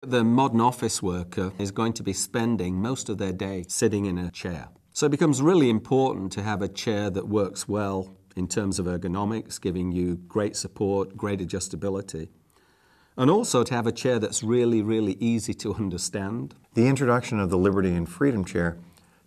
The modern office worker is going to be spending most of their day sitting in a chair. So it becomes really important to have a chair that works well in terms of ergonomics, giving you great support, great adjustability. And also to have a chair that's really, really easy to understand. The introduction of the Liberty and Freedom chair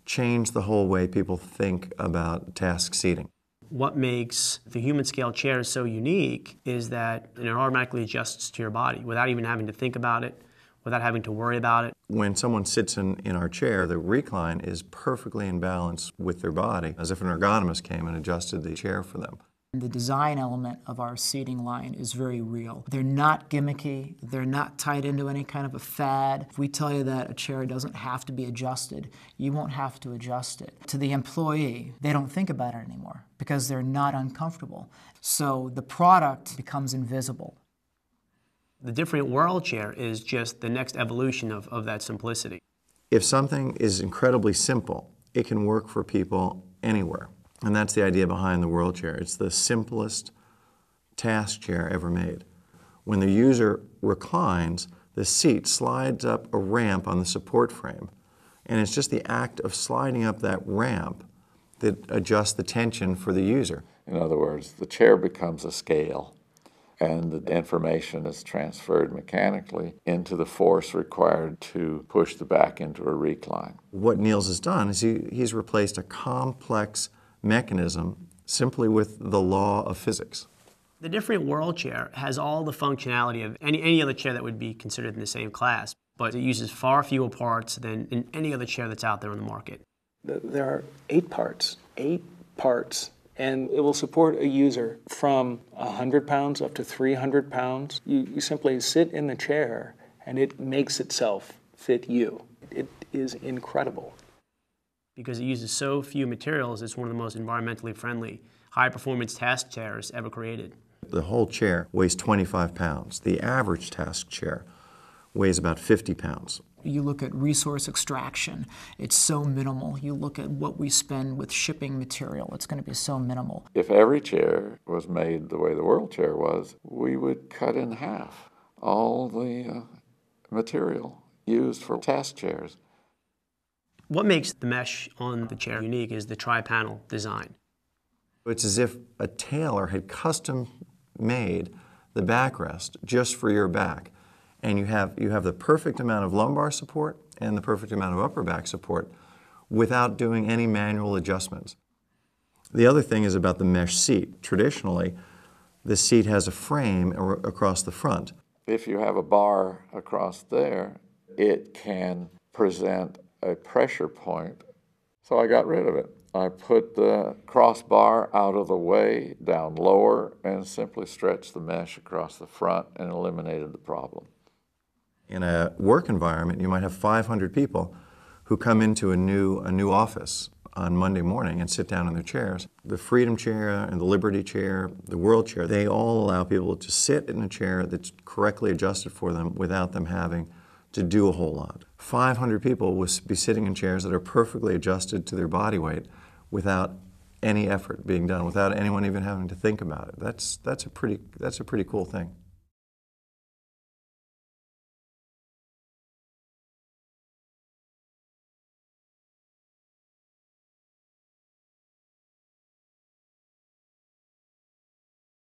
changed the whole way people think about task seating. What makes the human scale chair so unique is that it automatically adjusts to your body without even having to think about it, without having to worry about it. When someone sits in our chair, the recline is perfectly in balance with their body, as if an ergonomist came and adjusted the chair for them. The design element of our seating line is very real. They're not gimmicky, they're not tied into any kind of a fad. If we tell you that a chair doesn't have to be adjusted, you won't have to adjust it. To the employee, they don't think about it anymore because they're not uncomfortable. So the product becomes invisible. The Different World chair is just the next evolution of that simplicity. If something is incredibly simple, it can work for people anywhere. And that's the idea behind the World chair. It's the simplest task chair ever made. When the user reclines, the seat slides up a ramp on the support frame. And it's just the act of sliding up that ramp that adjusts the tension for the user. In other words, the chair becomes a scale, and the information is transferred mechanically into the force required to push the back into a recline. What Niels has done is he's replaced a complex mechanism simply with the law of physics. The Different World chair has all the functionality of any other chair that would be considered in the same class, but it uses far fewer parts than in any other chair that's out there on the market. There are 8 parts, and it will support a user from 100 pounds up to 300 pounds. You simply sit in the chair and it makes itself fit you. It is incredible. Because it uses so few materials, it's one of the most environmentally friendly, high-performance task chairs ever created. The whole chair weighs 25 pounds. The average task chair weighs about 50 pounds. You look at resource extraction, it's so minimal. You look at what we spend with shipping material, it's going to be so minimal. If every chair was made the way the World chair was, we would cut in half all the material used for task chairs. What makes the mesh on the chair unique is the tri-panel design. It's as if a tailor had custom made the backrest just for your back. And you have the perfect amount of lumbar support and the perfect amount of upper back support without doing any manual adjustments. The other thing is about the mesh seat. Traditionally, the seat has a frame across the front. If you have a bar across there, it can present a pressure point. So I got rid of it. I put the crossbar out of the way, down lower, and simply stretched the mesh across the front and eliminated the problem. In a work environment, you might have 500 people who come into a new office on Monday morning and sit down in their chairs. The Freedom chair and the Liberty chair, the World chair, they all allow people to sit in a chair that's correctly adjusted for them without them having to do a whole lot. 500 people will be sitting in chairs that are perfectly adjusted to their body weight without any effort being done, without anyone even having to think about it. That's a pretty cool thing.